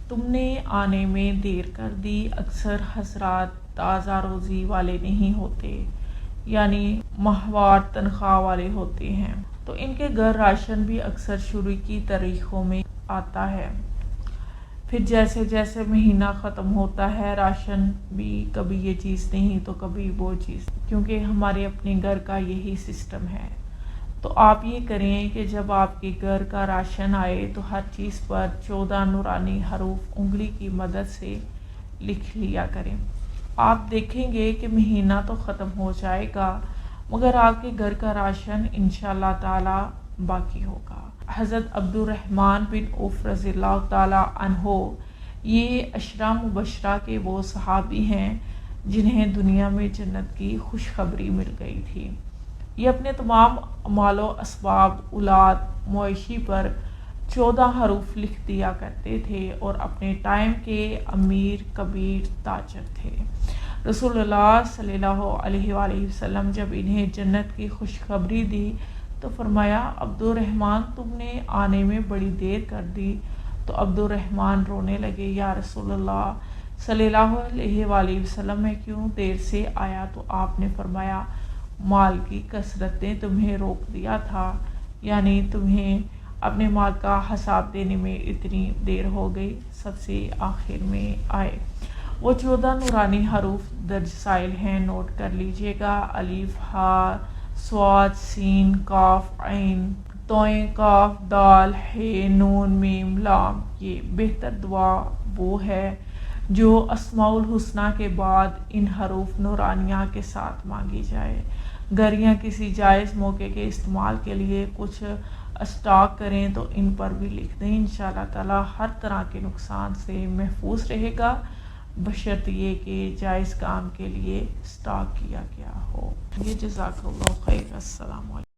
تم نے آنے میں دیر کر دی۔ اکثر حضرات تازہ روزی والے نہیں ہوتے، یعنی ماہوار تنخواہ والے ہوتے ہیں، تو ان کے گھر راشن بھی اکثر شروع کی تاریخوں میں آتا ہے۔ پھر جیسے جیسے مہینہ ختم ہوتا ہے راشن بھی کبھی یہ چیز نہیں تو کبھی وہ چیز، کیونکہ ہمارے اپنے گھر کا یہی سسٹم ہے۔ تو آپ یہ کریں کہ جب آپ کے گھر کا راشن آئے تو ہر چیز پر 14 نورانی حروف انگلی کی مدد سے لکھ لیا کریں۔ آپ دیکھیں گے کہ مہینہ تو ختم ہو جائے گا مگر آپ کے گھر کا راشن انشاءاللہ تعالی باقی ہوگا۔ حضرت عبد الرحمن بن عوف رضی اللہ تعالی عنہ یہ 10 مبشرہ کے وہ صحابی ہیں جنہیں دنیا میں جنت کی خوشخبری مل گئی تھی۔ یہ اپنے تمام مال و اسباب، اولاد، مویشی پر 14 حروف لکھ دیا کرتے تھے اور اپنے ٹائم کے امیر کبیر تاجر تھے۔ رسول اللہ صلی اللہ علیہ وآلہ وسلم جب انہیں جنت کی خوشخبری دی تو فرمایا، عبد الرحمن تم نے آنے میں بڑی دیر کر دی۔ تو عبد الرحمن رونے لگے، یا رسول اللہ صلی اللہ علیہ وآلہ وسلم میں کیوں دیر سے آیا؟ تو آپ نے فرمایا، مال کی کثرت نے تمہیں روک دیا تھا، یعنی تمہیں اپنے مال کا حساب دینے میں اتنی دیر ہو گئی، سب سے آخر میں آئے۔ وہ 14 نورانی حروف درج ذیل ہیں، نوٹ کر لیجئے گا۔ الف، ہا، صاد، سین، کاف، عین، توئیں، کاف، دال، ہ، نون، میم، لام۔ یہ بہتر دعا وہ ہے جو اسماء الحسنی کے بعد ان حروف نورانیہ کے ساتھ مانگی جائے۔ اگر یا کسی جائز موقع کے استعمال کے لیے کچھ اسٹاک کریں تو ان پر بھی لکھ دیں، انشاءاللہ تعالی ہر طرح کے نقصان سے محفوظ رہے گا، بشرط یہ کہ جائز کام کے لیے اسٹاک کیا گیا ہو۔ یہ جزاک اللہ خیر۔ السلام علیکم۔